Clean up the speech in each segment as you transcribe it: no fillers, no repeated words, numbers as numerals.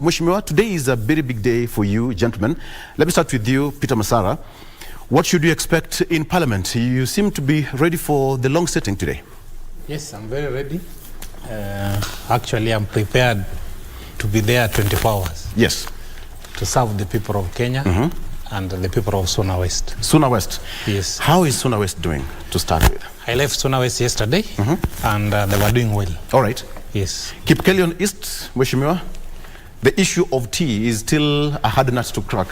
Mheshimiwa, today is a very big day for you, gentlemen. Let me start with you, Peter Masara. What should you expect in Parliament? You seem to be ready for the long sitting today. Yes, I'm very ready. Actually, I'm prepared to be there 24 hours. Yes. To serve the people of Kenya and the people of Suna West. Suna West? Yes. How is Suna West doing to start with? I left Suna West yesterday and they were doing well. All right. Yes. Kipkelion East, Mheshimiwa, the issue of tea is still a hard nut to crack.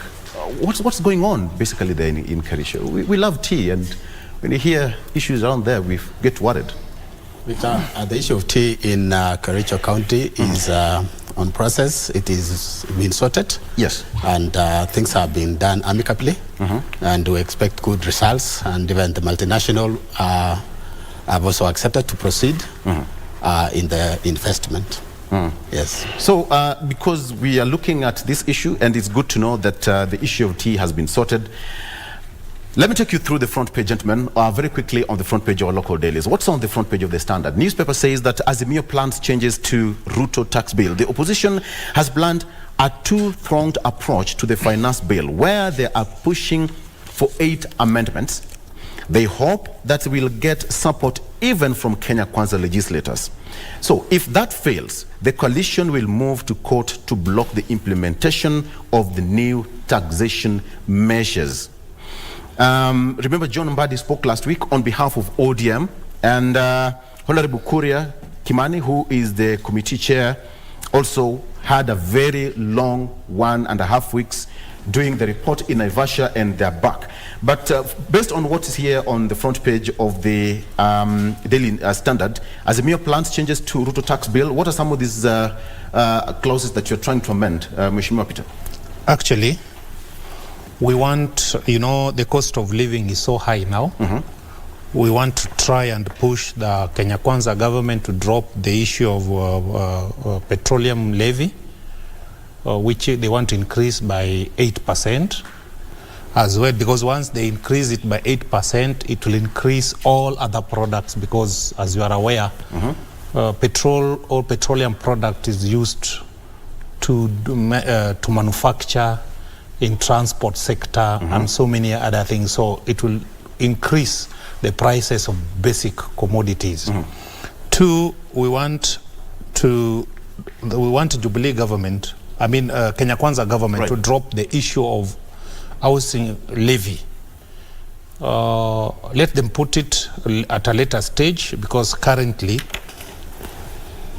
What's going on basically there in Karisha? We love tea, and when you hear issues around there, we get worried. The issue of tea in Kericho County is on process. It is being sorted. Yes. And things have been done amicably. And we expect good results. And even the multinational have also accepted to proceed in the investment. Yes. So because we are looking at this issue, and it's good to know that the issue of tea has been sorted, let me take you through the front page, gentlemen, very quickly on the front page of our local dailies. What's on the front page of the Standard? Newspaper says that Azimio plans changes to Ruto tax bill. The opposition has planned a two-pronged approach to the finance bill, where they are pushing for 8 amendments. They hope that we'll get support even from Kenya Kwanza legislators. So if that fails, the coalition will move to court to block the implementation of the new taxation measures. Remember, John Mbadi spoke last week on behalf of ODM, and Honorable Kuria Kimani, who is the committee chair, also had a very long 1.5 weeks doing the report in Naivasha, and they're back. But based on what is here on the front page of the Daily Standard, Azimio plans changes to Ruto tax bill. What are some of these clauses that you're trying to amend, Mheshimiwa Peter? Actually, we want, the cost of living is so high now. We want to try and push the Kenya Kwanza government to drop the issue of petroleum levy, which they want to increase by 8% as well, because once they increase it by 8%, it will increase all other products, because as you are aware, petrol or petroleum product is used to manufacture in transport sector and so many other things. So it will increase the prices of basic commodities. 2, we want Jubilee government, Kenya Kwanza government, to drop the issue of housing levy. Let them put it at a later stage, because currently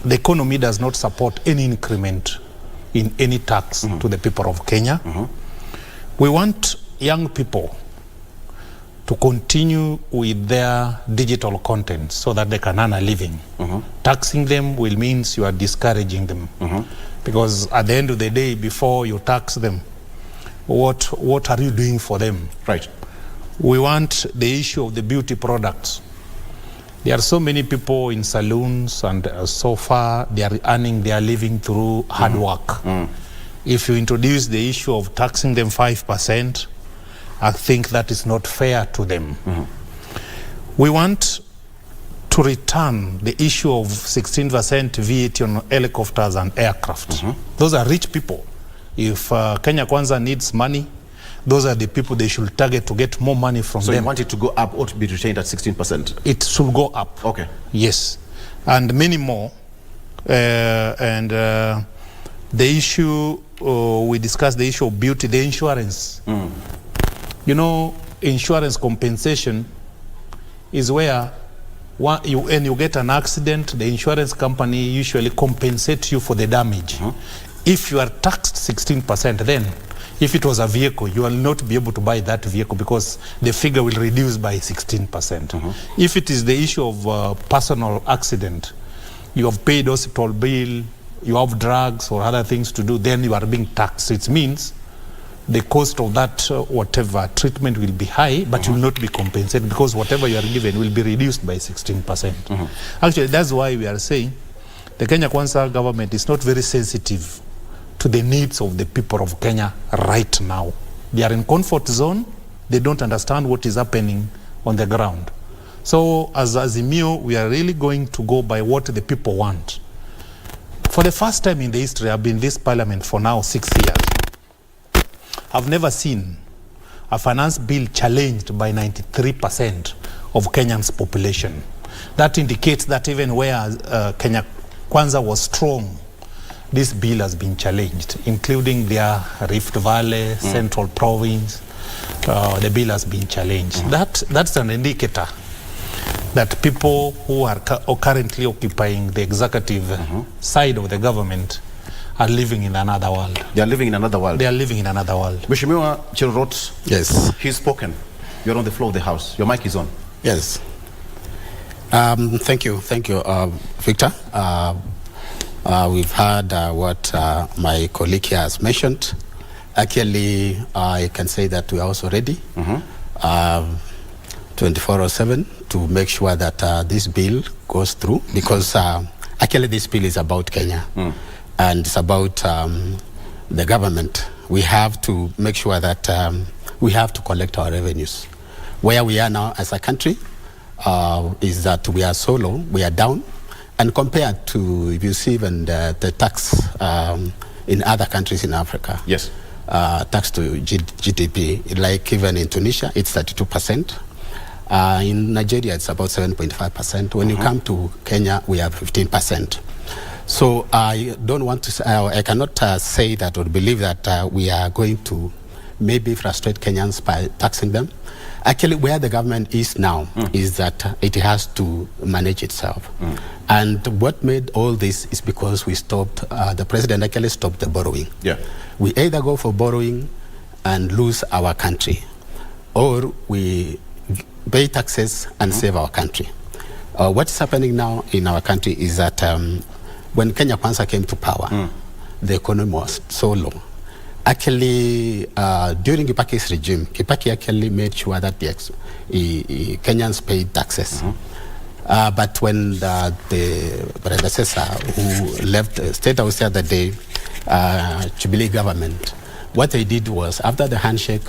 the economy does not support any increment in any tax to the people of Kenya. We want young people to continue with their digital content so that they can earn a living. Taxing them will means you are discouraging them, because at the end of the day, before you tax them, what are you doing for them? Right. We want the issue of the beauty products. There are so many people in saloons, and so far they are earning their living through hard work. If you introduce the issue of taxing them 5%, I think that is not fair to them. We want to return the issue of 16% VAT on helicopters and aircraft. Those are rich people. If Kenya Kwanza needs money, those are the people they should target to get more money from them. So you want it to go up or to be retained at 16%? It should go up. Okay. Yes. And many more. The issue, we discussed the issue of beauty, the insurance. Insurance compensation is where when you get an accident, the insurance company usually compensates you for the damage. If you are taxed 16%, then if it was a vehicle, you will not be able to buy that vehicle, because the figure will reduce by 16%. If it is the issue of personal accident, you have paid hospital bill, you have drugs or other things to do, then you are being taxed. It means the cost of that whatever treatment will be high, but you will not be compensated, because whatever you are given will be reduced by 16%. Actually, that's why we are saying the Kenya Kwanza government is not very sensitive to the needs of the people of Kenya right now. They are in comfort zone. They don't understand what is happening on the ground. So as Azimio, we are really going to go by what the people want. For the first time in the history, I've been in this parliament for now 6 years. I've never seen a finance bill challenged by 93% of Kenyans' population. That indicates that even where Kenya Kwanza was strong, this bill has been challenged, including their Rift Valley, Central Province. The bill has been challenged. That's an indicator that people who are currently occupying the executive side of the government are living in another world. They are living in another world. They are living in another world. Mheshimiwa Cherorot, Yes. he's spoken. You're on the floor of the House. Your mic is on. Yes. Thank you, Victor. We've heard what my colleague here has mentioned. Actually, I can say that we are also ready 24/7 to make sure that this bill goes through, because actually this bill is about Kenya and it's about the government. We have to make sure that we have to collect our revenues. Where we are now as a country is that we are so low, we are down, and compared to, if you see even the tax in other countries in Africa, yes, tax to GDP, like even in Tunisia, it's 32%. In Nigeria, it's about 7.5%. When you come to Kenya, we have 15%. So I don't want to say, I cannot say that or believe that we are going to maybe frustrate Kenyans by taxing them. Actually, where the government is now is that it has to manage itself. And what made all this is because we stopped, the president actually stopped the borrowing. Yeah. We either go for borrowing and lose our country, or we pay taxes and save our country. What's happening now in our country is that when Kenya Kwanza came to power, the economy was so low. Actually, during Kipaki's regime, Kipaki actually made sure that the Kenyans paid taxes. But when the predecessor who left the State House the other day, Jubilee government, what they did was, after the handshake,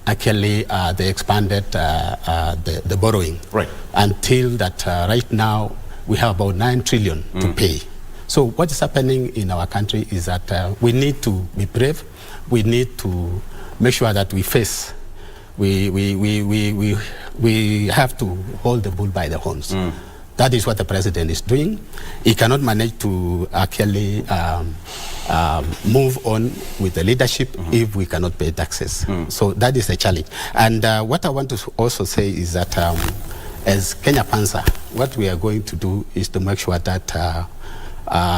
actually they expanded the borrowing. Right. Until that right now, we have about 9 trillion to pay. So what is happening in our country is that we need to be brave. We need to make sure that we face, we have to hold the bull by the horns. That is what the president is doing. He cannot manage to actually move on with the leadership if we cannot pay taxes. So that is the challenge. And what I want to also say is that as Kenya Kwanza, what we are going to do is to make sure that,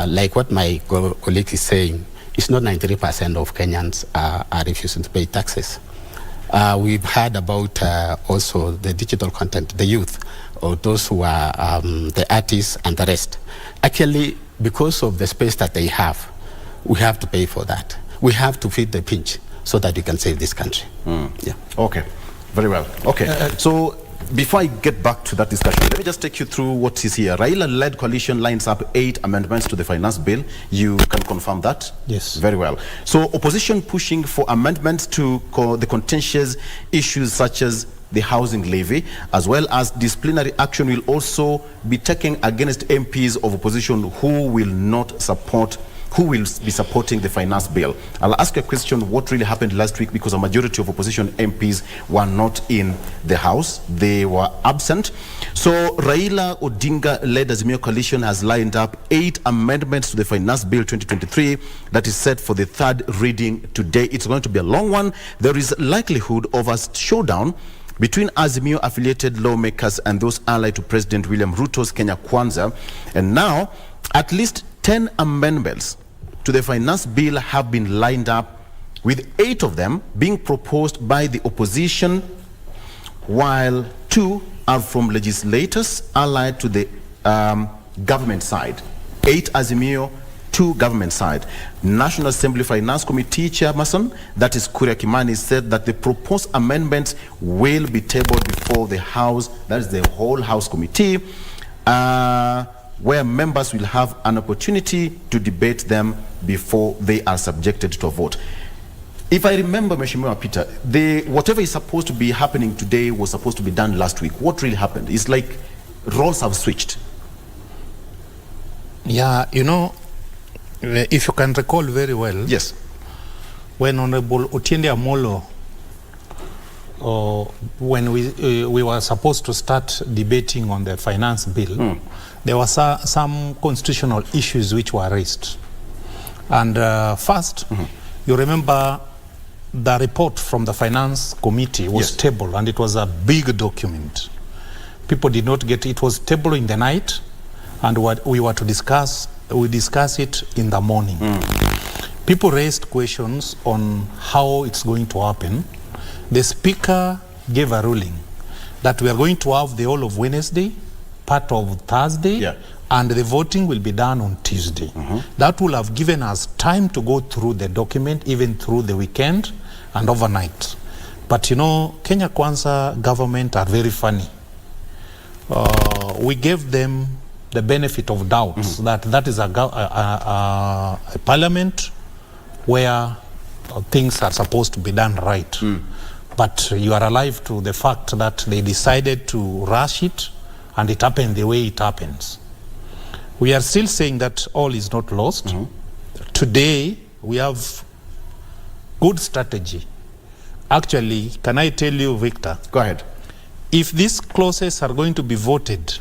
like what my colleague is saying, it's not 93% of Kenyans are refusing to pay taxes. We've heard about also the digital content, the youth, or those who are the artists and the rest. Actually, because of the space that they have, we have to pay for that. We have to feed the pinch so that we can save this country. Yeah. Okay, very well. Okay, so before I get back to that discussion, let me just take you through what is here. Raila-led coalition lines up 8 amendments to the finance bill. You can confirm that? Yes. Very well. So opposition pushing for amendments to the contentious issues such as the housing levy, as well as disciplinary action will also be taken against MPs of opposition who will be supporting the finance bill. I'll ask a question, what really happened last week, because a majority of opposition MPs were not in the House. They were absent. So Raila Odinga-led Azimio coalition has lined up 8 amendments to the finance bill 2023 that is set for the 3rd reading today. It's going to be a long one. There is likelihood of a showdown between Azimio-affiliated lawmakers and those allied to President William Ruto's Kenya Kwanza. And now, at least 10 amendments to the finance bill have been lined up, with 8 of them being proposed by the opposition, while 2 are from legislators allied to the government side. 8 Azimio, 2 government side. National Assembly Finance Committee Chairperson, that is Kuria Kimani, said that the proposed amendments will be tabled before the House, that is the whole House committee, where members will have an opportunity to debate them before they are subjected to a vote. If I remember, Mheshimiwa Peter, whatever is supposed to be happening today was supposed to be done last week. What really happened? It's like roles have switched. Yeah, you know, If you can recall very well, Yes. when Honorable Otiende Amolo, when we were supposed to start debating on the finance bill, there were some constitutional issues which were raised. And first, you remember the report from the finance committee was tabled, and it was a big document. People did not get it. It was tabled in the night, and what we were to discuss, we discuss it in the morning. People raised questions on how it's going to happen. The speaker gave a ruling that we are going to have the whole of Wednesday, part of Thursday, and the voting will be done on Tuesday. That will have given us time to go through the document, even through the weekend and overnight. But you know, Kenya Kwanza government are very funny. We gave them the benefit of doubts that is a parliament where things are supposed to be done right. But you are alive to the fact that they decided to rush it, and it happened the way it happens. We are still saying that all is not lost. Today, we have good strategy. Actually, can I tell you, Victor? Go ahead. If these clauses are going to be voted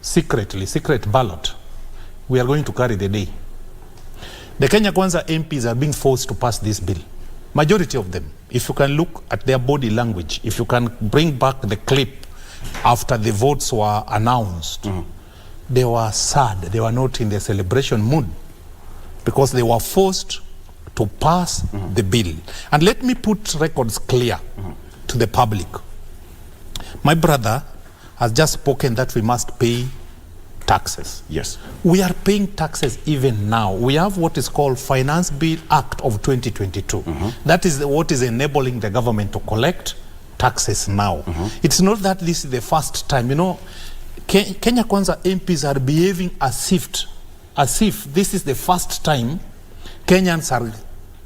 secretly, secret ballot, we are going to carry the day. The Kenya Kwanza MPs are being forced to pass this bill. Majority of them, if you can look at their body language, if you can bring back the clip after the votes were announced, they were sad. They were not in the celebration mood because they were forced to pass the bill. And let me put records clear to the public. My brother has just spoken that we must pay taxes. Yes. We are paying taxes even now. We have what is called Finance Bill Act of 2022. That is what is enabling the government to collect taxes now. It's not that this is the first time. You know, Kenya Kwanza MPs are behaving as if this is the first time Kenyans are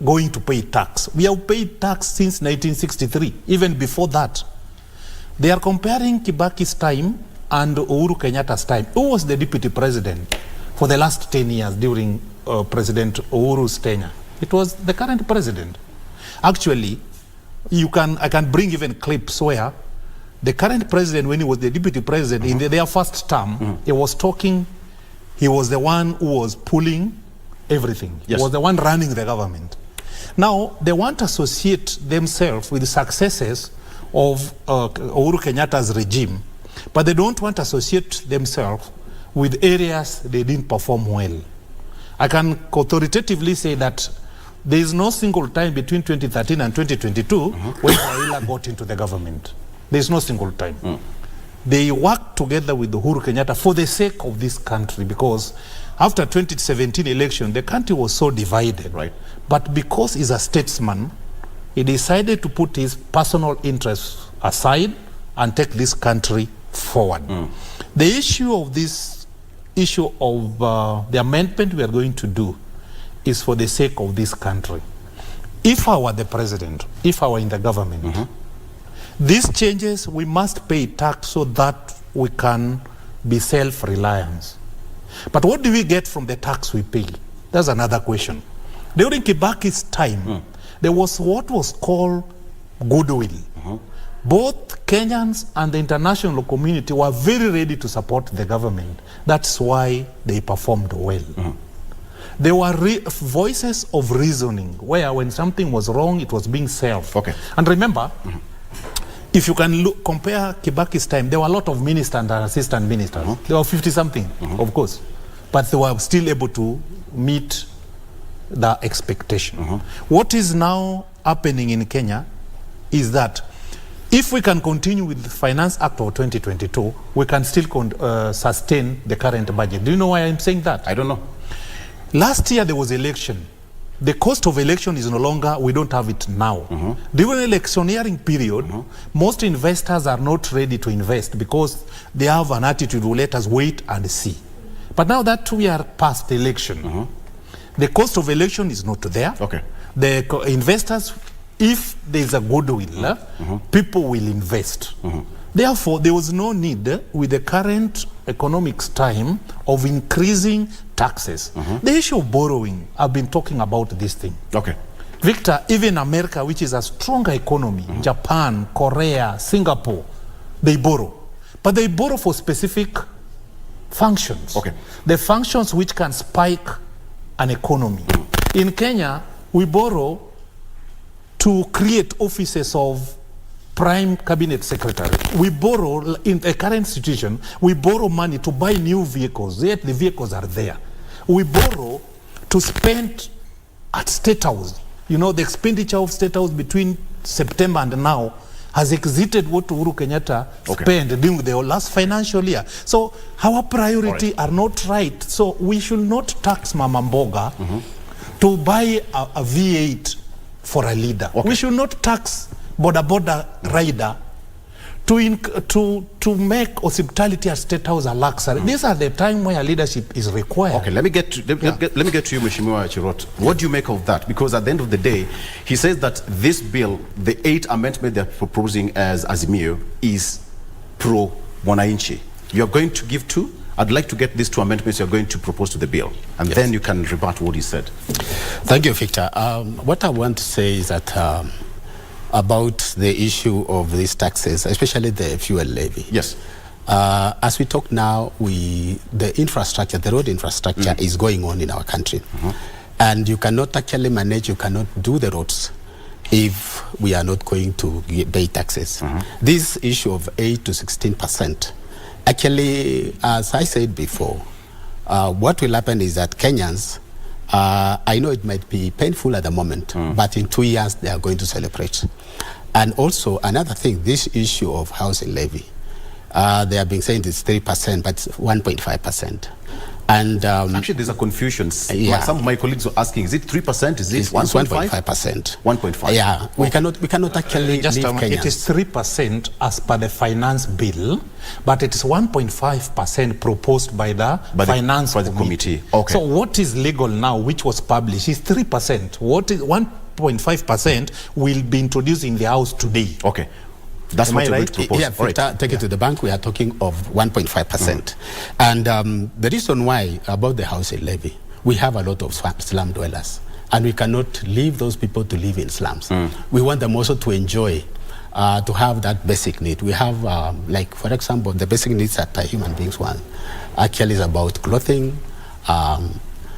going to pay tax. We have paid tax since 1963, even before that. They are comparing Kibaki's time and Uhuru Kenyatta's time. Who was the deputy president for the last 10 years during President Uhuru's tenure? It was the current president. Actually, I can bring even clips where the current president, when he was the deputy president in their first term, he was talking, he was the one who was pulling everything. He was the one running the government. Now, they want to associate themselves with the successes of Uhuru Kenyatta's regime, but they don't want to associate themselves with areas they didn't perform well. I can authoritatively say that there is no single time between 2013 and 2022 when Raila got into the government. There is no single time. They worked together with Uhuru Kenyatta for the sake of this country, because after 2017 election, the country was so divided. Right. But because he's a statesman, he decided to put his personal interests aside and take this country forward. The issue of the amendment we are going to do is for the sake of this country. If I were the president, if I were in the government, these changes, we must pay tax so that we can be self-reliant. But what do we get from the tax we pay? That's another question. During Kibaki's time, there was what was called goodwill. Both Kenyans and the international community were very ready to support the government. That's why they performed well. There were voices of reasoning, where when something was wrong, it was being solved. And remember, if you can compare Kibaki's time, there were a lot of ministers and assistant ministers. There were 50-something, of course. But they were still able to meet the expectation. What is now happening in Kenya is that if we can continue with the Finance Act of 2022, we can still sustain the current budget. Do you know why I'm saying that? I don't know. Last year there was election. The cost of election is no longer, we don't have it now. During the electioneering period, most investors are not ready to invest because they have an attitude, well, let us wait and see. But now that we are past the election, the cost of election is not there. The investors, if there is a goodwill, people will invest. Therefore, there was no need with the current economics time of increasing taxes. The issue of borrowing, I've been talking about this thing. Okay. Victor, even America, which is a stronger economy, Japan, Korea, Singapore, they borrow. But they borrow for specific functions. Okay. The functions which can spike an economy. In Kenya, we borrow to create offices of prime cabinet secretary. We borrow, in the current situation, we borrow money to buy new vehicles, yet the vehicles are there. We borrow to spend at State House. You know, the expenditure of State House between September and now has exceeded what Uhuru Kenyatta spent during the last financial year. So our priority are not right. So we should not tax Mama Mboga to buy a V8 for a leader. We should not tax Boda rider to make hospitality at State House a luxury. These are the time where leadership is required. Okay, let me get to you, Mheshimiwa Cherorot. What do you make of that? Because at the end of the day, he says that this bill, the 8 amendment they're proposing as Azimio, is pro-Mwananchi. You're going to give 2? I'd like to get these 2 amendments you're going to propose to the bill, and then you can rebut what he said. Thank you, Victor. What I want to say is that about the issue of these taxes, especially the fuel levy. Yes. As we talk now, the infrastructure, the road infrastructure is going on in our country. And you cannot actually manage, you cannot do the roads if we are not going to pay taxes. This issue of 8 to 16%, actually, as I said before, what will happen is that Kenyans, I know it might be painful at the moment, but in 2 years they are going to celebrate. And also another thing, this issue of housing levy, they have been saying it's 3%, but it's 1.5%. And actually, there's a confusion. Some of my colleagues were asking, is it 3%? Is it 1.5%? 1.5. Yeah, we cannot actually just leave Kenya. It is 3% as per the finance bill, but it is 1.5% proposed by the finance committee. Okay. So what is legal now, which was published, is 3%. What is 1.5% will be introduced in the House today. Okay. That's what you're going to propose. Yeah, take it to the bank. We are talking of 1.5%. And the reason why about the housing levy, we have a lot of slum dwellers, and we cannot leave those people to live in slums. We want them also to enjoy, to have that basic need. We have, like, for example, the basic needs that human beings want actually is about clothing,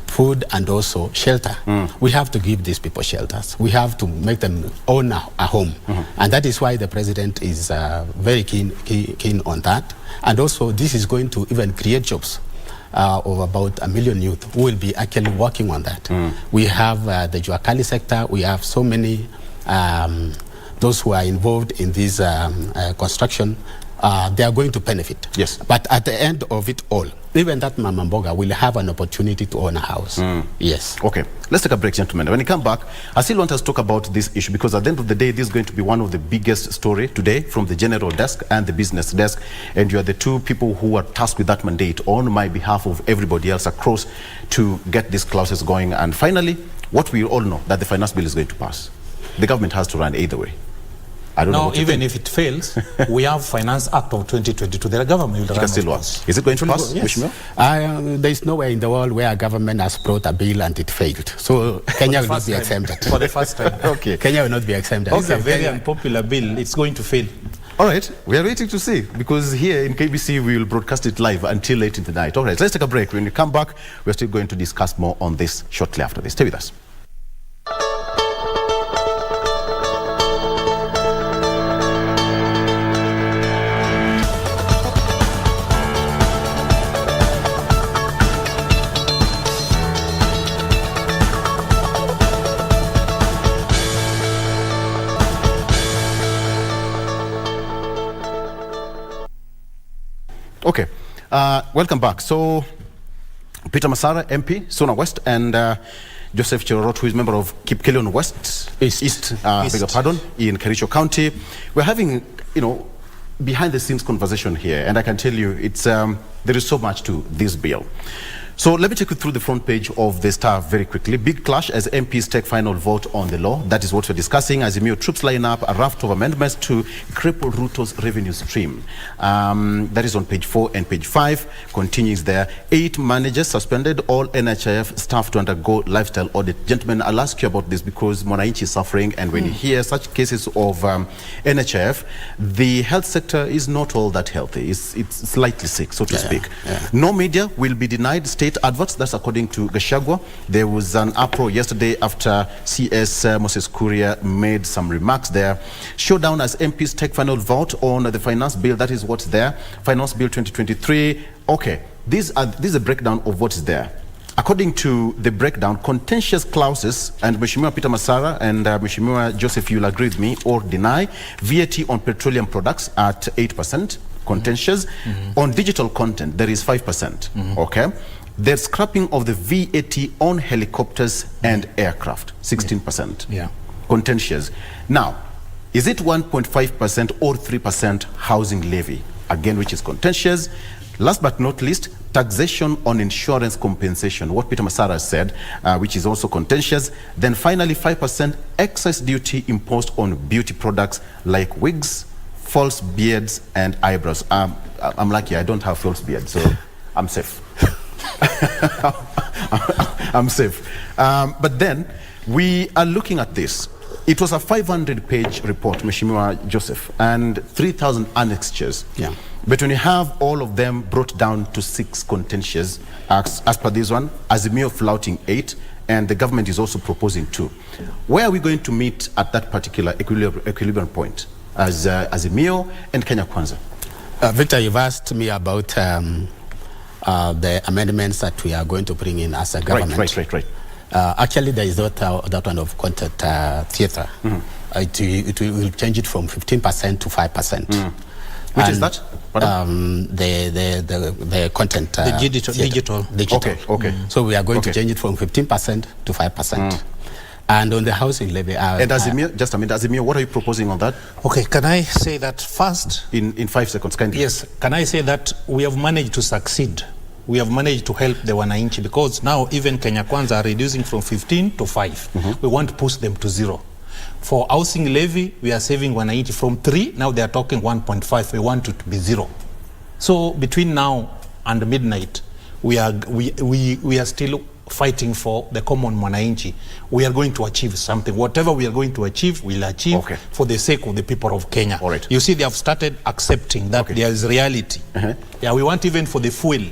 food, and also shelter. We have to give these people shelters. We have to make them own a home. And that is why the president is very keen on that. And also this is going to even create jobs of about 1 million youth who will be actually working on that. We have the Juakali sector. We have so many, those who are involved in this construction. They are going to benefit. Yes. But at the end of it all, even that Mama Mboga will have an opportunity to own a house. Yes. Okay. Let's take a break, gentlemen. When you come back, I still want us to talk about this issue, because at the end of the day, this is going to be one of the biggest story today from the general desk and the business desk. And you are the 2 people who are tasked with that mandate on my behalf of everybody else across to get these clauses going. And finally, what we all know, that the finance bill is going to pass. The government has to run either way. I don't know what even if it fails, we have Finance Act of 2022. The government will run. Is it going to pass? Yes. There is nowhere in the world where a government has brought a bill and it failed. So Kenya will not be exempted. For the first time. Okay. Kenya will not be exempted. It's a very unpopular bill. It's going to fail. All right. We are waiting to see, because here in KBC, we will broadcast it live until late in the night. All right. Let's take a break. When we come back, we're still going to discuss more on this shortly after this. Stay with us. Okay, welcome back. So, Peter Masar, MP, Suna West, and Joseph Cherorot, who is member of Kipkelion West, East. Beg your pardon, in Kericho County. We're having, behind the scenes conversation here, and I can tell you, it's there is so much to this bill. So let me take you through the front page of the Star very quickly. Big clash as MPs take final vote on the law. That is what we're discussing. Azimio troops line up a raft of amendments to cripple Ruto's revenue stream. That is on page 4 and page 5. Continues there. 8 managers suspended, all NHIF staff to undergo lifestyle audit. Gentlemen, I'll ask you about this because Mwananchi is suffering, and when you hear such cases of NHIF, the health sector is not all that healthy. It's slightly sick, so to speak. No media will be denied state adverts. That's according to Gachagua. There was an uproar yesterday after CS Moses Kuria made some remarks there. Showdown as MPs take final vote on the finance bill. That is what's there. Finance bill 2023. Okay, this is a breakdown of what is there. According to the breakdown, contentious clauses, and Mheshimiwa Peter Masara and Mheshimiwa Joseph, you'll agree with me or deny, VAT on petroleum products at 8%, contentious. On digital content, there is 5%, okay? There's scrapping of the VAT on helicopters and aircraft, 16%. Yeah. Contentious. Now, is it 1.5% or 3% housing levy? Again, which is contentious. Last but not least, taxation on insurance compensation, what Peter Masara said, which is also contentious. Then finally, 5% excise duty imposed on beauty products like wigs, false beards, and eyebrows. I'm lucky, I don't have false beard, so I'm safe. I'm safe. But then we are looking at this. It was a 500-page report, Mheshimiwa Joseph, and 3,000 annexures. Yeah. But when you have all of them brought down to 6 contentious, as per this one, Azimio flouting 8, and the government is also proposing 2. Where are we going to meet at that particular equilibrium point as Azimio and Kenya Kwanza? Victor, you've asked me about the amendments that we are going to bring in as a government. Right. Actually, there is that one of content theatre. It will change it from 15% to 5%. Which is that? The content. Digital. Okay. So we are going to change it from 15% to 5%. And on the housing levy... and Azimio, just a minute, Azimio, what are you proposing on that? Okay, can I say that first? In 5 seconds, kindly. Yes, can I say that we have managed to succeed. We have managed to help the Wananchi because now even Kenya Kwanza are reducing from 15 to 5. We want to push them to 0. For housing levy, we are saving Wananchi from 3. Now they are talking 1.5. We want it to be 0. So between now and midnight, we are still fighting for the common Mwananchi. We are going to achieve something. Whatever we are going to achieve, we'll achieve for the sake of the people of Kenya. All right. You see, they have started accepting that there is reality. Yeah, we want even for the fuel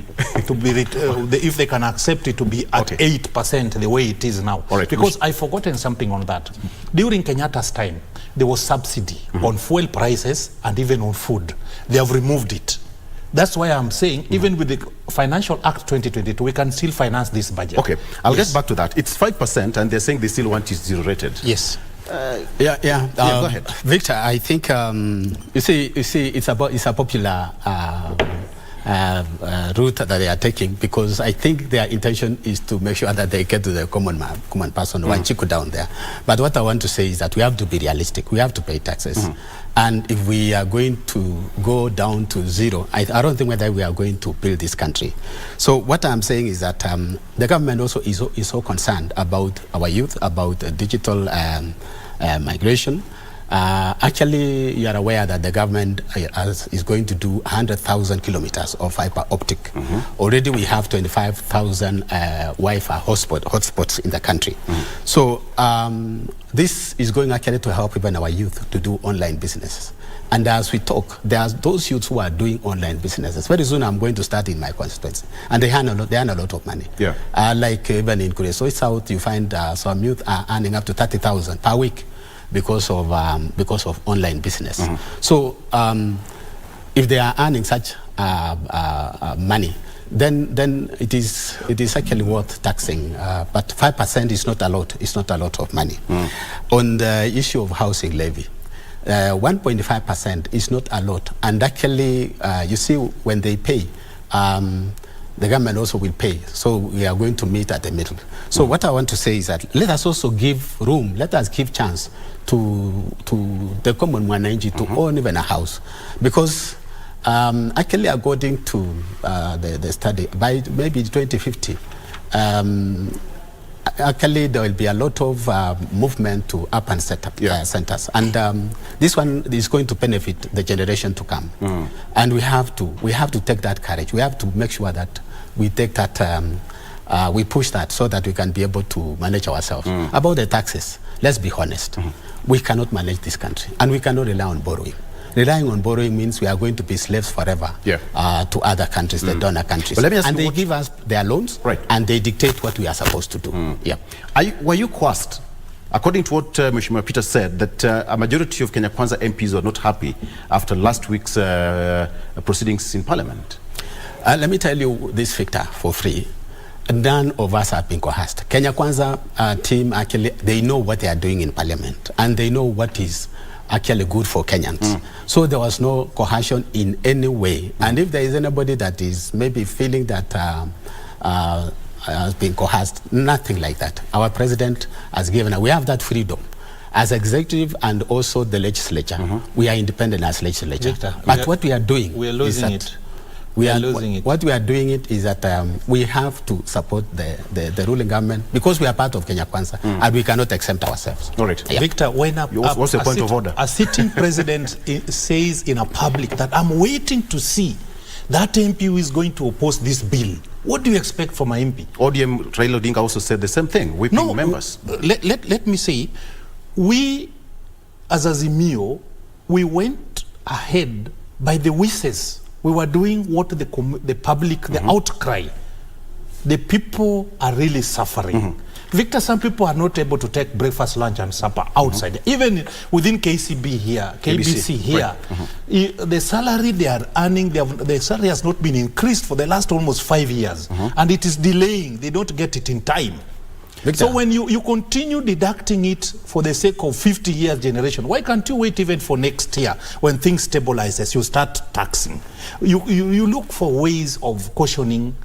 to be, if they can accept it, to be at 8% the way it is now. All right. Because I've forgotten something on that. During Kenyatta's time, there was subsidy on fuel prices and even on food. They have removed it. That's why I'm saying, even with the Financial Act 2022, we can still finance this budget. Okay, I'll get back to that. It's 5%, and they're saying they still want it 0-rated. Yes. Go ahead, Victor. I think you see, it's a popular route that they are taking, because I think their intention is to make sure that they get to the common person, one chico down there. But what I want to say is that we have to be realistic. We have to pay taxes. And if we are going to go down to 0, I don't think whether we are going to build this country. So what I'm saying is that the government also is so concerned about our youth, about digital migration. Actually, you are aware that the government is going to do 100,000 kilometers of fiber optic. Already we have 25,000 Wi-Fi hotspots in the country. So this is going actually to help even our youth to do online businesses. And as we talk, there are those youths who are doing online businesses. Very soon I'm going to start in my constituency. And they earn a lot of money. Yeah. Like even in Kuresoi South, you find some youth are earning up to 30,000 per week because of online business. So if they are earning such money, then it is actually worth taxing. But 5% is not a lot. It's not a lot of money. On the issue of housing levy, 1.5% is not a lot. And actually, you see, when they pay, the government also will pay. So we are going to meet at the middle. So what I want to say is that let us also give room, let us give chance to the common Mwananchi to own even a house. Because Actually, according to the study, by maybe 2050, actually there will be a lot of movement to urban centers, and this one is going to benefit the generation to come. And we have to take that courage. We have to make sure that we take that. We push that so that we can be able to manage ourselves. About the taxes, let's be honest. We cannot manage this country, and we cannot rely on borrowing. Relying on borrowing means we are going to be slaves forever to other countries, the donor countries. And they give us their loans, and they dictate what we are supposed to do. Were you coerced? According to what Mheshimiwa Peter said, that a majority of Kenya Kwanza MPs were not happy after last week's proceedings in Parliament. Let me tell you this, Victor, for free. None of us have been coerced. Kenya Kwanza team, actually, they know what they are doing in Parliament, and they know what is actually good for Kenyans. So there was no coercion in any way. And if there is anybody that is maybe feeling that has been coerced, nothing like that. Our president has given, we have that freedom. As executive and also the legislature, we are independent as legislature. Victor, but what we are doing, we are losing it. What we are doing it is that we have to support the ruling government because we are part of Kenya Kwanza, and we cannot exempt ourselves. All right. Victor, when what's the point of order? A sitting president says in a public that I'm waiting to see that MP who is going to oppose this bill. What do you expect from an MP? ODM Raila Odinga also said the same thing, whipping members. Let me say, we as Azimio, we went ahead by the wishes. We were doing what the public, the outcry. The people are really suffering. Victor, some people are not able to take breakfast, lunch, and supper outside. Even within KCB here, KBC here, the salary they are earning, the salary has not been increased for the last almost 5 years. And it is delaying. They don't get it in time. Victor. So when you continue deducting it for the sake of 50 years generation, why can't you wait even for next year when things stabilize as you start taxing? You look for ways of cautioning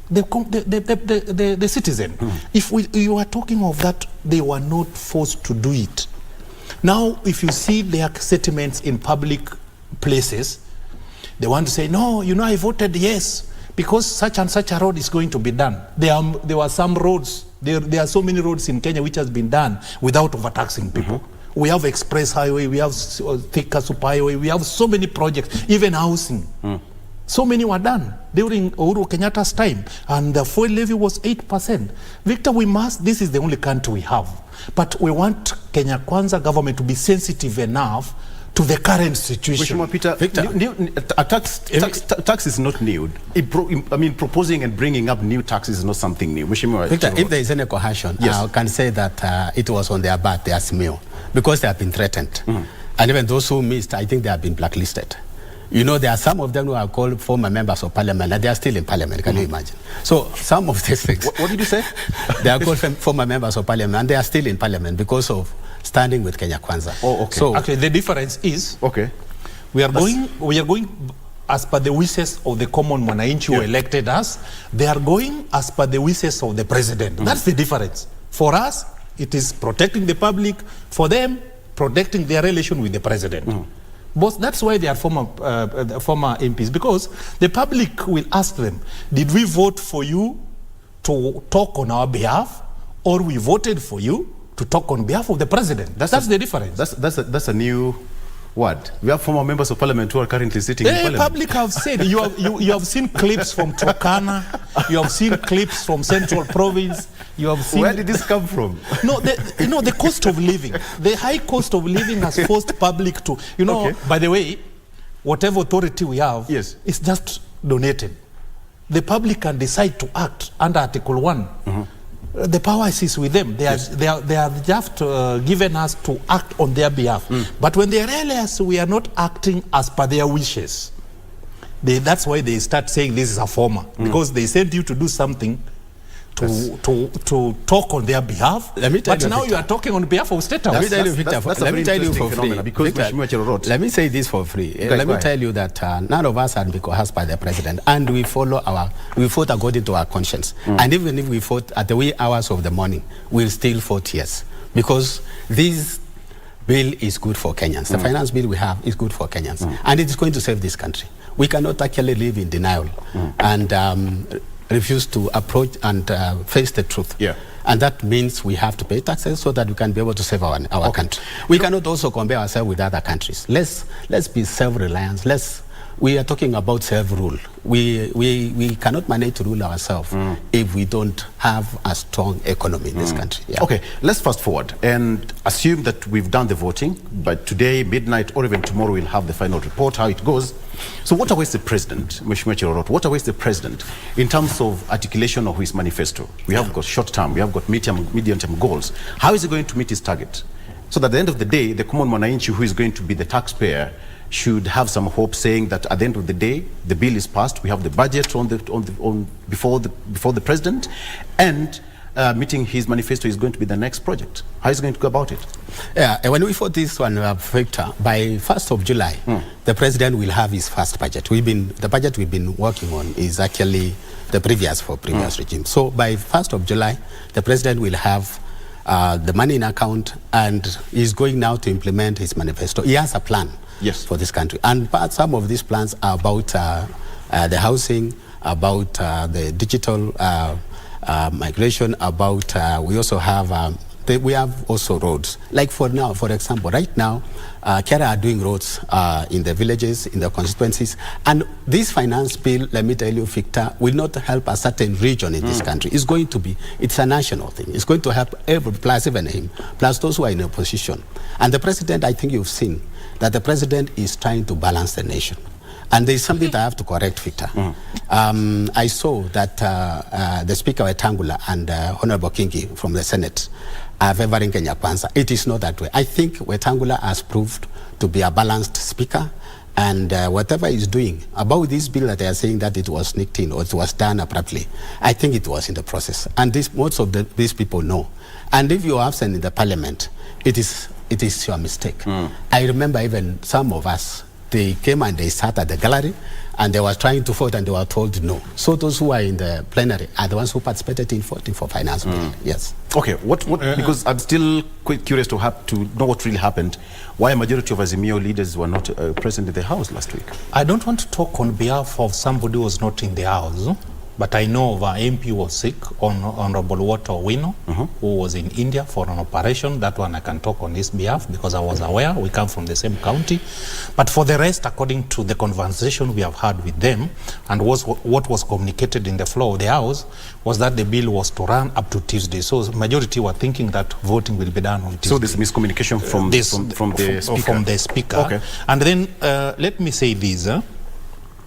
the citizen. If you are talking of that, they were not forced to do it. Now, if you see their settlements in public places, they want to say, no, you know, I voted yes, because such and such a road is going to be done. There were some roads, there are so many roads in Kenya which has been done without overtaxing people. We have express highway, we have thicker super highway, we have so many projects, even housing. So many were done during Uhuru Kenyatta's time, and the fuel levy was 8%. Victor, this is the only country we have, but we want Kenya Kwanza government to be sensitive enough to the current situation. Peter, tax is not new. I mean, proposing and bringing up new taxes is not something new. Victor, if there is any coercion, I can say that it was on their back, their smear, because they have been threatened. And even those who missed, I think they have been blacklisted. You know, there are some of them who are called former members of parliament, and they are still in parliament. Can you imagine? So some of these things. What did you say? They are called former members of parliament, and they are still in parliament because of standing with Kenya Kwanza. Oh, okay. So actually, the difference is, we are going as per the wishes of the common mwananchi who elected us. They are going as per the wishes of the president. That's the difference. For us, it is protecting the public. For them, protecting their relation with the president. But that's why they are former MPs, because the public will ask them, did we vote for you to talk on our behalf, or we voted for you to talk on behalf of the president? That's the difference. That's a new word. We have former members of parliament who are currently sitting in parliament. The public have said, you have seen clips from Turkana, you have seen clips from Central Province, you have seen... Where did this come from? No, the cost of living. The high cost of living has forced public to... You know, by the way, whatever authority we have is just donated. The public can decide to act under Article 1. The power is with them. They are just given us to act on their behalf. But when they realize we are not acting as per their wishes, that's why they start saying this is a former. Because they sent you to do something to talk on their behalf. But now you are talking on behalf of State House. Let me tell you, Victor, let me tell you for free. Because Cherorot, let me say this for free. Let me tell you that none of us had been coerced by the president, and we vote according to our conscience. And even if we vote at the wee hours of the morning, we'll still vote yes, because this bill is good for Kenyans. The finance bill we have is good for Kenyans, and it is going to save this country. We cannot actually live in denial and refuse to approach and face the truth. Yeah. And that means we have to pay taxes so that we can be able to save our country. We cannot also compare ourselves with other countries. Let's be self-reliant. We are talking about self-rule. We cannot manage to rule ourselves if we don't have a strong economy in this country. Yeah. Okay, let's fast forward and assume that we've done the voting, but today, midnight, or even tomorrow, we'll have the final report, how it goes. So what awaits the president, Mheshimiwa Cherorot, what awaits the president in terms of articulation of his manifesto? We have got short-term, we have got medium-term goals. How is he going to meet his target? So that at the end of the day, the common mwananchi who is going to be the taxpayer should have some hope, saying that at the end of the day, the bill is passed, we have the budget before the president, and meeting his manifesto is going to be the next project. How is he going to go about it? Yeah, when we fought this one, Victor, by 1st of July, the president will have his first budget. The budget we've been working on is actually the previous regime. So by 1st of July, the president will have the money in account, and he's going now to implement his manifesto. He has a plan. Yes. For this country. And some of these plans are about the housing, about the digital migration, about we also have we have also roads. Like for example, right now, Kera are doing roads in the villages, in the constituencies. And this finance bill, let me tell you, Victor, will not help a certain region in this country. It's a national thing. It's going to help everyone, plus even him, plus those who are in opposition. And the president, I think you've seen, that the president is trying to balance the nation. And there's something that I have to correct, Victor. I saw that the Speaker Wetangula and Honorable Kingi from the Senate are favoring Kenya Kwanza. It is not that way. I think Wetangula has proved to be a balanced speaker, and whatever he's doing about this bill that they are saying that it was sneaked in or it was done abruptly, I think it was in the process. And most of these people know. And if you are absent in the parliament, it is your mistake. I remember even some of us, they came and they sat at the gallery and they were trying to vote and they were told no. So those who are in the plenary are the ones who participated in voting for finance bill. Yes. Okay, because I'm still quite curious to know what really happened. Why a majority of Azimio leaders were not present in the House last week? I don't want to talk on behalf of somebody who was not in the House. But I know our MP was sick, Honorable Walter Owino, who was in India for an operation. That one I can talk on his behalf because I was aware. We come from the same county. But for the rest, according to the conversation we have had with them, and what was communicated in the floor of the House, was that the bill was to run up to Tuesday. So the majority were thinking that voting will be done on Tuesday. So this miscommunication from the Speaker. Okay. And then let me say this.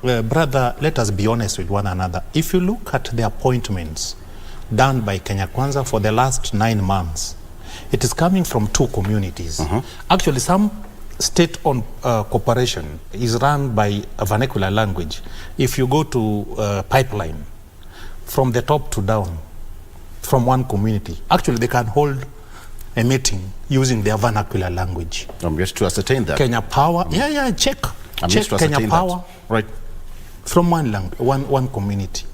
Brother, let us be honest with one another. If you look at the appointments done by Kenya Kwanza for the last 9 months, it is coming from 2 communities. Actually, some state-owned corporation is run by a vernacular language. If you go to pipeline, from the top to down, from one community, actually they can hold a meeting using their vernacular language. I'm just to ascertain that. Kenya Power, check Kenya Power. Right. From one community.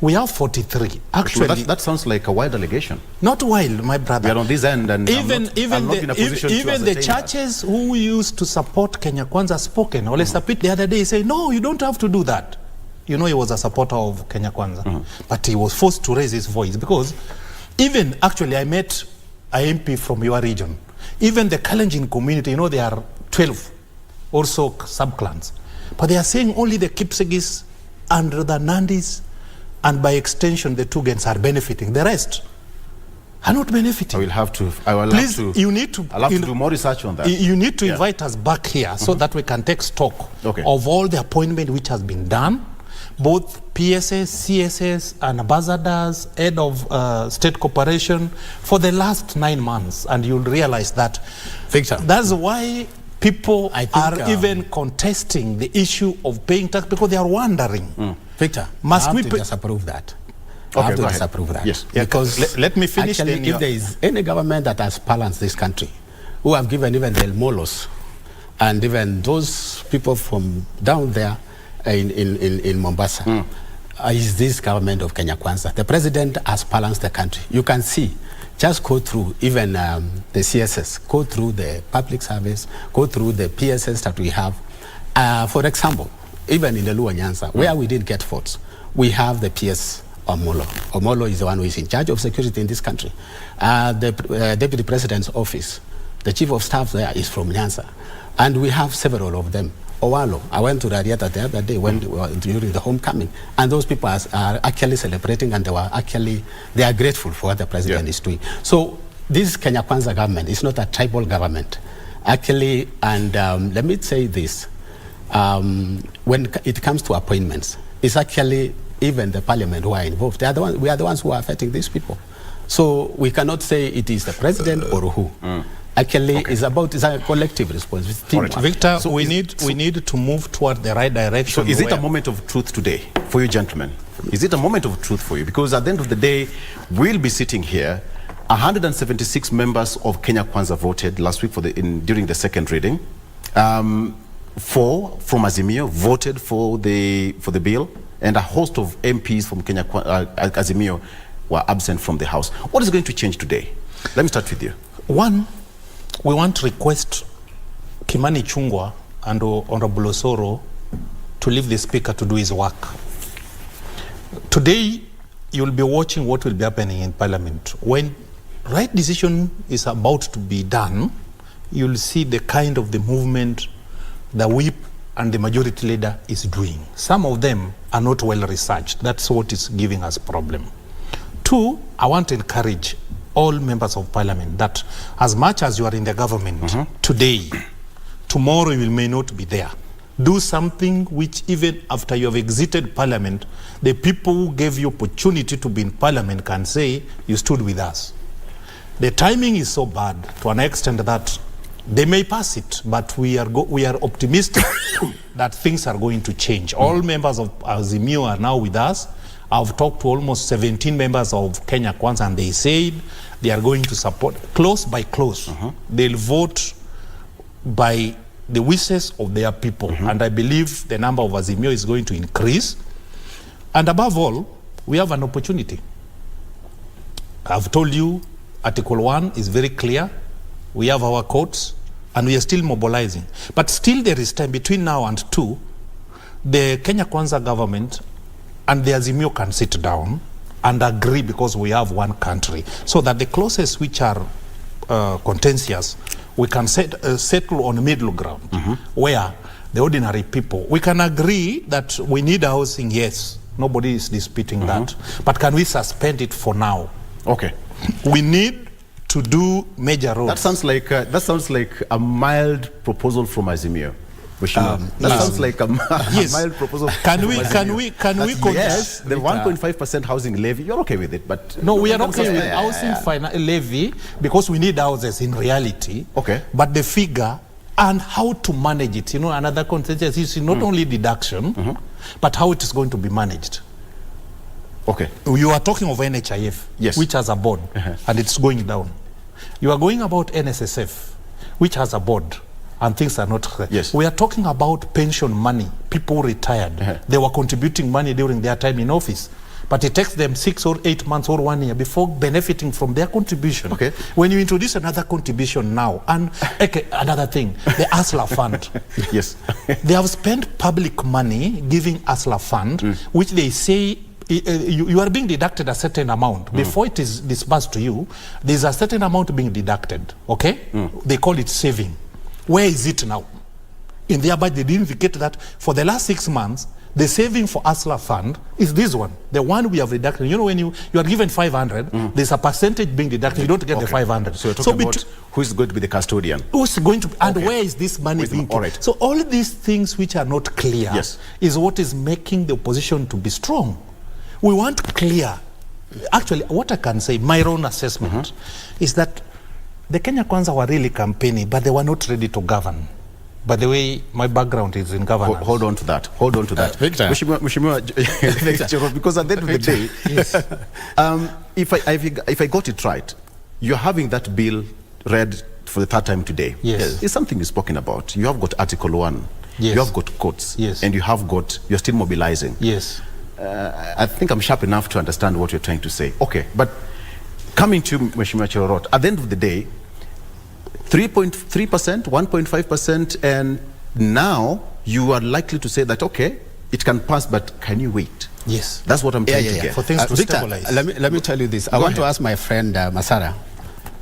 We have 43. Actually, that sounds like a wild allegation. Not wild, my brother. We are on this end, and even the churches who used to support Kenya Kwanza spoken. Ole Sapit the other day say, no, you don't have to do that. You know, he was a supporter of Kenya Kwanza, but he was forced to raise his voice because even actually I met a MP from your region. Even the Kalenjin community, you know, there are 12 or so sub-clans. But they are saying only the Kipsigis and the Nandis and by extension the Tugans are benefiting. The rest are not benefiting. I'll have to do more research on that. You need to invite us back here so that we can take stock of all the appointment which has been done, both PSS, CSS, and ambassadors, head of state corporation for the last 9 months, and you'll realize that. Victor, that's why people are even contesting the issue of paying tax because they are wondering. Victor, must we disapprove that? I have to disapprove that. Yes. Because let me finish. Actually, if there is any government that has balanced this country, who have given even the Molos and even those people from down there in Mombasa, is this government of Kenya Kwanza. The president has balanced the country. You can see. Just go through even the CSS, go through the public service, go through the PSS that we have. For example, even in the Luo Nyanza, where we didn't get votes, we have the PS Oloo. Oloo is the one who is in charge of security in this country. The Deputy President's office, the Chief of Staff there is from Nyanza. And we have several of them. Owalo, I went to Rariata the other day during the homecoming, and those people are actually celebrating, and they are grateful for what the president is doing. So this Kenya Kwanza government is not a tribal government. Actually, and let me say this, when it comes to appointments, it's actually even the parliament who are involved. We are the ones who are affecting these people. So we cannot say it is the president or who. Actually, it's a collective responsibility. Right. Victor, so we need to move toward the right direction. So is it a moment of truth today for you gentlemen? Is it a moment of truth for you? Because at the end of the day, we'll be sitting here. 176 members of Kenya Kwanza voted last week during the second reading. 4 from Azimio voted for the bill, and a host of MPs from Kenya Azimio were absent from the House. What is going to change today? Let me start with you. One, we want to request Kimani Chungwa and Honorable Osoro to leave the speaker to do his work. Today, you'll be watching what will be happening in Parliament. When right decision is about to be done, you'll see the kind of the movement the whip and the majority leader is doing. Some of them are not well researched. That's what is giving us problem. 2, I want to encourage all members of parliament that as much as you are in the government today, tomorrow you may not be there. Do something which even after you have exited parliament, the people who gave you opportunity to be in parliament can say, you stood with us. The timing is so bad to an extent that they may pass it, but we are optimistic that things are going to change. All members of Azimio are now with us. I've talked to almost 17 members of Kenya Kwanza, and they said they are going to support close by close. They'll vote by the wishes of their people. And I believe the number of Azimio is going to increase. And above all, we have an opportunity. I've told you, Article 1 is very clear. We have our courts, and we are still mobilizing. But still there is time between now and 2, the Kenya Kwanza government and the Azimio can sit down and agree, because we have one country, so that the clauses which are contentious, we can settle on a middle ground, where the ordinary people, we can agree that we need housing, yes, nobody is disputing that, but can we suspend it for now? Okay. We need to do major roads. That sounds like a mild proposal from Azimio. That sounds like a mild proposal. Can we yes, the 1.5% housing levy, you're okay with it, but no, we are okay with housing levy, because we need houses in reality. Okay. But the figure and how to manage it, another consensus is not only deduction, but how it is going to be managed. Okay. You are talking of NHIF, yes, which has a board, and it's going down. You are going about NSSF, which has a board, and things are not clear. Yes. We are talking about pension money. People retired. They were contributing money during their time in office, but it takes them 6 or 8 months or 1 year before benefiting from their contribution. Okay. When you introduce another contribution now, and another thing, the ASLA fund. Yes. They have spent public money giving ASLA fund, which they say you are being deducted a certain amount. Before it is disbursed to you, there's a certain amount being deducted. Okay? They call it saving. Where is it now? In their budget, they didn't indicate that for the last 6 months, the saving for ASLA fund is this one, the one we have deducted. When you are given 500, there's a percentage being deducted. You don't get the 500. So you're talking about who is going to be the custodian? Who's going to, and where is this money being put? Right. So all these things which are not clear is what is making the opposition to be strong. We want clear. Actually, what I can say, my own assessment, is that the Kenya Kwanza were really campaigning, but they were not ready to govern. By the way, my background is in governance. Hold on to that. Victor. Mheshimiwa, because at the end of the day, if I got it right, you're having that bill read for the 3rd time today. Yes. It's something you've spoken about. You have got Article 1. Yes. You have got courts. Yes. And you're still mobilizing. Yes. I think I'm sharp enough to understand what you're trying to say. Okay, but coming to Mheshimiwa Cherorot, at the end of the day, 3.3%, 1.5%, and now you are likely to say that, okay, it can pass, but can you wait? Yes. That's what I'm trying to get. For things to Victor, stabilize. let me tell you this. I want to ask my friend Masara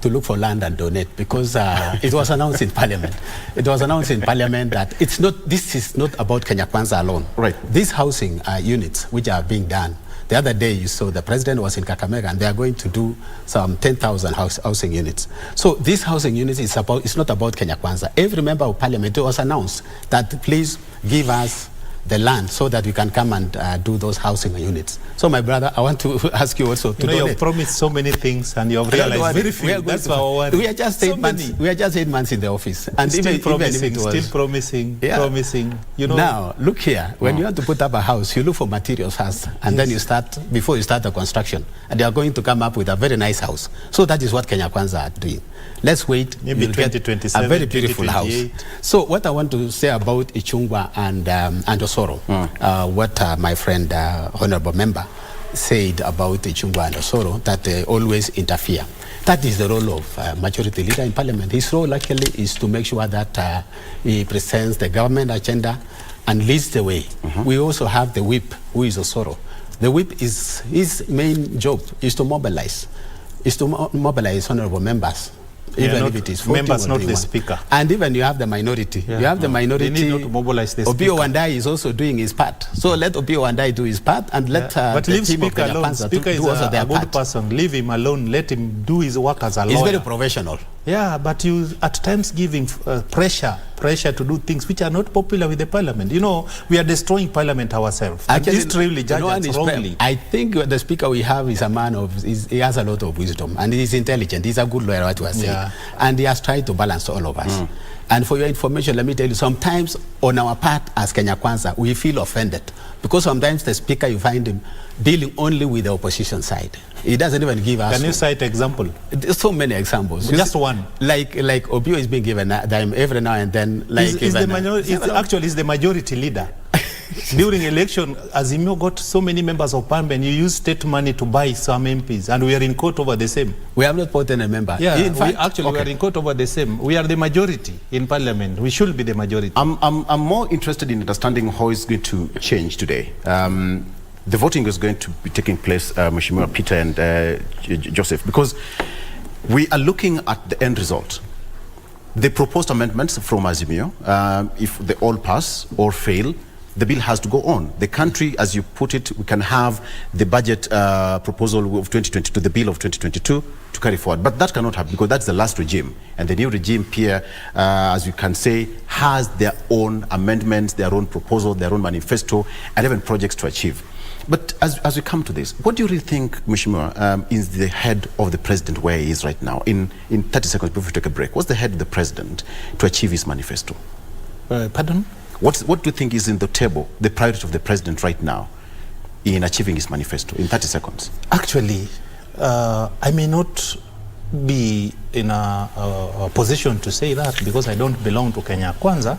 to look for land and donate, because it was announced in Parliament. It was announced in Parliament that this is not about Kenya Kwanza alone. Right. These housing units which are being done, the other day you saw the president was in Kakamega and they are going to do some 10,000 housing units. So these housing units it's not about Kenya Kwanza. Every member of Parliament, it was announced that please give us the land so that we can come and do those housing units. So my brother, I want to ask you also to donate. You've promised so many things and you've realized very few. That's our worry. We are just 8 months. We are just 8 months in the office, and still even promising, if it was, still promising, yeah. promising. You know. Now look here. When you want to put up a house, you look for materials first, and then you start before you start the construction, and they are going to come up with a very nice house. So that is what Kenya Kwanza are doing. Let's wait. Maybe 2027, a very beautiful house. So what I want to say about Ichungwa and Osoro, what my friend honorable member said about Ichungwa and Osoro, that they always interfere. That is the role of majority leader in Parliament. His role actually is to make sure that he presents the government agenda and leads the way. We also have the whip, who is Osoro. The whip is his main job is to mobilize honorable members. Even if it is 40 members, not the 21. speaker. And even you have the minority. You have the minority. They need not to mobilize the speaker. Obiyo Wandayi is also doing his part. So let Obiyo Wandayi do his part, and let but the leave team speaker of alone. Speaker is also a their good part. person. Leave him alone. Let him do his work as a lawyer. He's very professional. Yeah, but you at times give him pressure to do things which are not popular with the Parliament. You know, we are destroying Parliament ourselves. Actually, and this really judges wrongly. I think the speaker we have is a man he has a lot of wisdom, and he's intelligent. He's a good lawyer, what you are saying. And he has tried to balance all of us. And for your information, let me tell you, sometimes on our part as Kenya Kwanza, we feel offended. Because sometimes the speaker, you find him dealing only with the opposition side. He doesn't even give us... Can you cite example? There's so many examples. Just one. Like Obiyo is being given time every now and then. Actually, he's the majority leader. During election, Azimio got so many members of Parliament, you use state money to buy some MPs, and we are in court over the same. We have not put in a member. Yeah, in fact, we are in court over the same. We are the majority in Parliament. We should be the majority. I'm more interested in understanding how it's going to change today. The voting is going to be taking place, Mheshimiwa Peter and Joseph, because we are looking at the end result. The proposed amendments from Azimio, if they all pass or fail, the bill has to go on. The country, as you put it, we can have the budget proposal of 2022, the bill of 2022 to carry forward. But that cannot happen because that's the last regime. And the new regime here, as you can say, has their own amendments, their own proposal, their own manifesto, and even projects to achieve. But as we come to this, what do you really think, Mheshimiwa, is the head of the president where he is right now? In 30 seconds before we take a break, what's the head of the president to achieve his manifesto? Pardon? What do you think is in the table, the priority of the president right now in achieving his manifesto in 30 seconds? Actually, I may not be in a position to say that because I don't belong to Kenya Kwanza,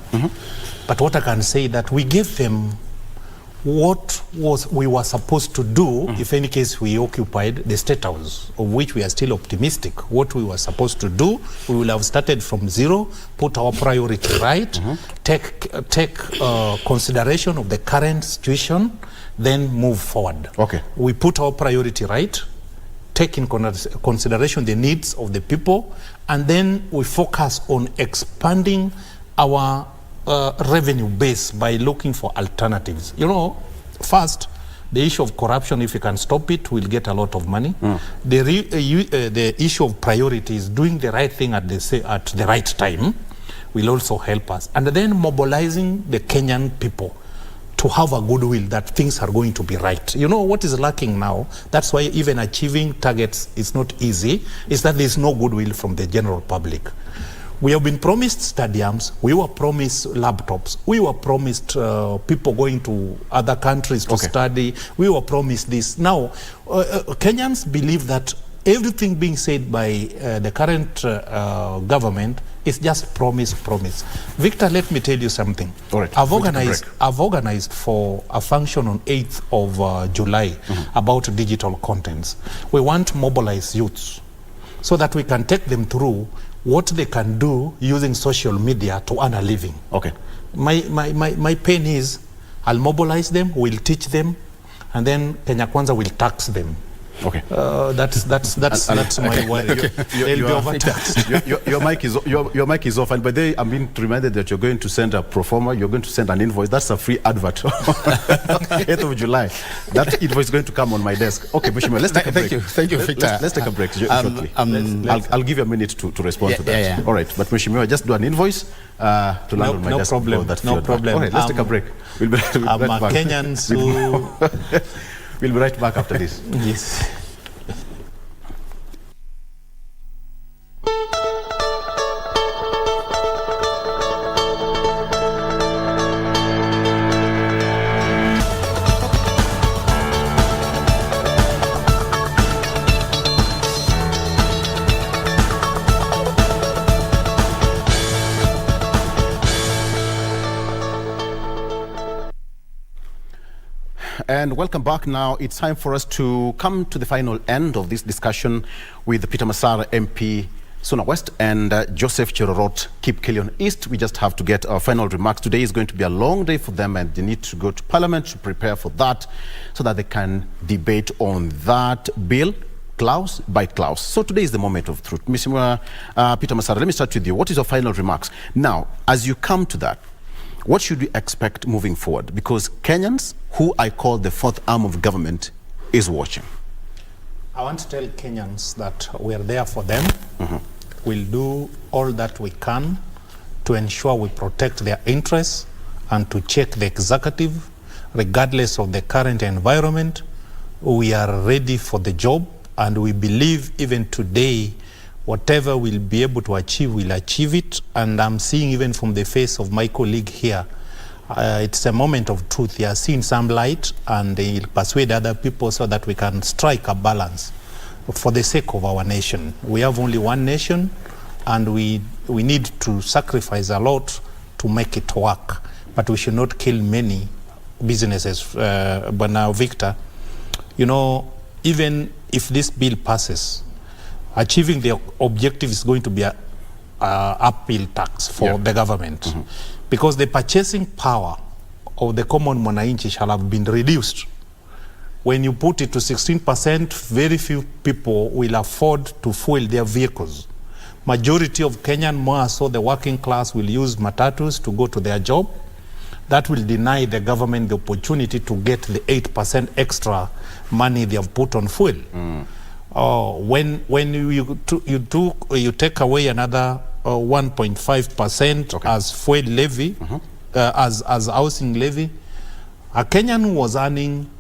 but what I can say that we gave them what we were supposed to do if any case we occupied the State House, of which we are still optimistic. What we were supposed to do, we will have started from zero, put our priority right, take consideration of the current situation, then move forward. Okay. We put our priority right, take in consideration the needs of the people, and then we focus on expanding our revenue base by looking for alternatives. You know, first, the issue of corruption, if you can stop it, we'll get a lot of money. The issue of priorities, doing the right thing at the right time, will also help us. And then mobilizing the Kenyan people to have a goodwill that things are going to be right. You know what is lacking now? That's why even achieving targets is not easy, is that there's no goodwill from the general public. We have been promised stadiums, we were promised laptops, we were promised people going to other countries to study, we were promised this. Now, Kenyans believe that everything being said by the current government is just promise. Victor, let me tell you something. All right. I've organized for a function on 8th of July about digital contents. We want to mobilize youths so that we can take them through what they can do using social media to earn a living. Okay. My pain is, I'll mobilize them, we'll teach them, and then Kenya Kwanza will tax them. Okay. That's my worry. They'll be overtaxed. Your mic is off, and by the way, I'm being reminded that you're going to send a pro forma, you're going to send an invoice. That's a free advert. 8th of July. That invoice is going to come on my desk. Okay, Mheshimiwa, let's take a break. Thank you, Victor. Let's take a break shortly. I'll give you a minute to respond to that. Yeah. All right, but Mheshimiwa, just do an invoice to land on my desk. Problem. No problem. All right, let's take a break. We'll be right back. Kenyans who... We'll be right back after this. Yes. And welcome back. Now it's time for us to come to the final end of this discussion with Peter Masar, MP, Suna West, and Joseph Cherorot, Kipkelion East. We just have to get our final remarks. Today is going to be a long day for them, and they need to go to Parliament to prepare for that so that they can debate on that bill, clause by clause. So today is the moment of truth. Mr. Peter Masar, let me start with you. What is your final remarks? Now, as you come to that, what should we expect moving forward? Because Kenyans, who I call the fourth arm of government, is watching. I want to tell Kenyans that we are there for them. We'll do all that we can to ensure we protect their interests and to check the executive, regardless of the current environment. We are ready for the job, and we believe even today, whatever we'll be able to achieve, we'll achieve it. And I'm seeing even from the face of my colleague here, it's a moment of truth. He has seen some light, and he'll persuade other people so that we can strike a balance for the sake of our nation. We have only one nation, and we need to sacrifice a lot to make it work. But we should not kill many businesses. But now, Victor, you know, even if this bill passes, achieving the objective is going to be an uphill tax for the government, because the purchasing power of the common mwananchi shall have been reduced. When you put it to 16%, very few people will afford to fuel their vehicles. Majority of Kenyan, more so the working class, will use matatus to go to their job. That will deny the government the opportunity to get the 8% extra money they have put on fuel. When you take away another 1.5% as fuel levy, as housing levy, a Kenyan who was earning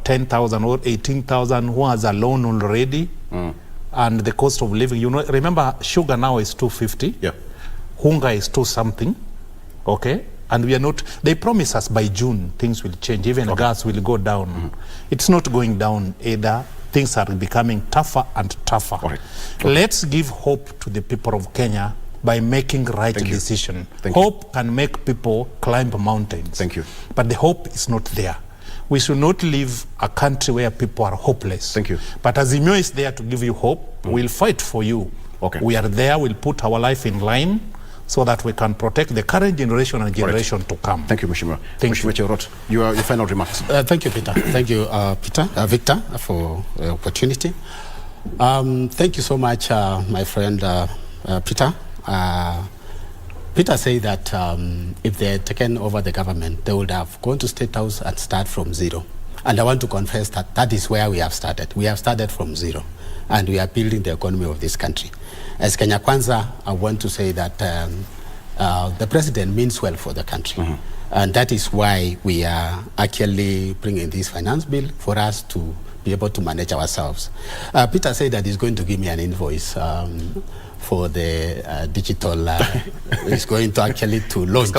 10,000 or 18,000, who has a loan already, and the cost of living, you know, remember sugar now is 250, hunger is 2 something, okay? And we are not, they promise us by June things will change, even gas will go down. It's not going down either. Things are becoming tougher and tougher. Let's give hope to the people of Kenya by making right decision. Hope can make people climb mountains. Thank you. But the hope is not there. We should not live a country where people are hopeless. Thank you. But Azimio is there to give you hope. We'll fight for you. We are there. We'll put our life in line so that we can protect the current generation and generation to come. Thank you, Mheshimiwa. Mheshimiwa Cherorot, your final remarks. Thank you, Peter. Thank you, Victor, for the opportunity. Thank you so much, my friend Peter. Peter said that if they had taken over the government, they would have gone to State House and start from zero. And I want to confess that that is where we have started. We have started from zero, and we are building the economy of this country. As Kenya Kwanza, I want to say that the president means well for the country. And that is why we are actually bringing this finance bill for us to be able to manage ourselves. Peter said that he's going to give me an invoice for the digital, he's going to actually to launch.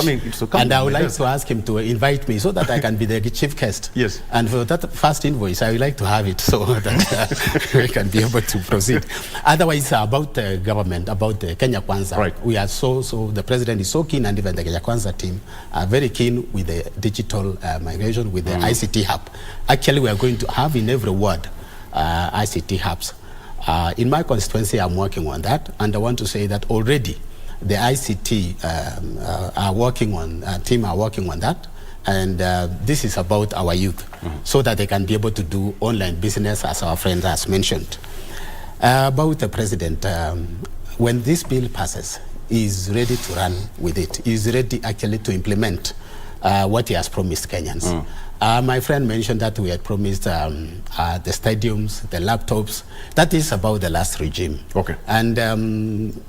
And I would like to ask him to invite me so that I can be the chief guest. And for that first invoice, I would like to have it so that we can be able to proceed. Otherwise, about the government, about the Kenya Kwanza, we are the president is so keen, and even the Kenya Kwanza team are very keen with the digital migration, with the ICT hub. Actually, we are going to have in every ward ICT hubs. In my constituency, I'm working on that, and I want to say that already the ICT team are working on that, and this is about our youth, so that they can be able to do online business, as our friend has mentioned. About the president, when this bill passes, he is ready to run with it. He is ready actually to implement what he has promised Kenyans. My friend mentioned that we had promised the stadiums, the laptops. That is about the last regime. Okay. And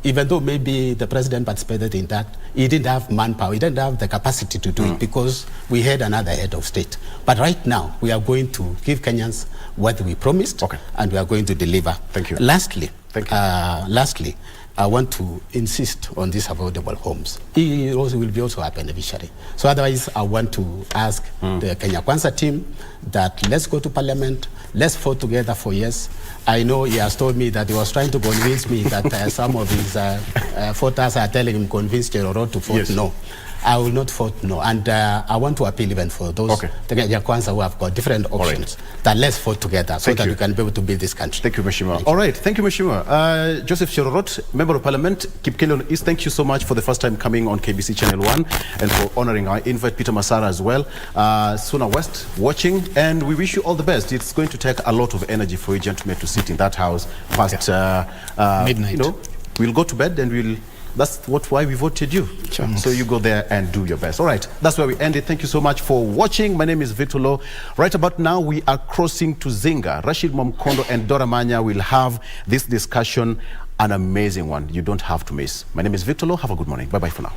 even though maybe the president participated in that, he didn't have manpower, he didn't have the capacity to do it, because we had another head of state. But right now, we are going to give Kenyans what we promised, and we are going to deliver. Thank you. Lastly, Thank you. I want to insist on these affordable homes. He also will be also a beneficiary. So otherwise, I want to ask the Kenya Kwanza team that let's go to parliament, let's vote together for yes. I know he has told me that he was trying to convince me that some of his voters are telling him convince Cherorot to vote no. I will not vote no. And I want to appeal even for those Kenya Kwanza who have got different options, that let's vote together so that we can be able to build this country. Thank you, Mheshimiwa. All right, thank you, Mheshimiwa. Joseph Cherorot, Member of Parliament, Kipkelion East, thank you so much for the first time coming on KBC Channel 1 and for honoring our invite. Peter Masar as well. Suna West watching, and we wish you all the best. It's going to take a lot of energy for you gentlemen to sit in that house past midnight. You know, we'll go to bed and that's why we voted you. Sure. So you go there and do your best. All right, that's where we end it. Thank you so much for watching. My name is Victor Oloo. Right about now, we are crossing to Zinga. Rashid Momkondo and Dora Manya will have this discussion, an amazing one. You don't have to miss. My name is Victor Oloo. Have a good morning. Bye-bye for now.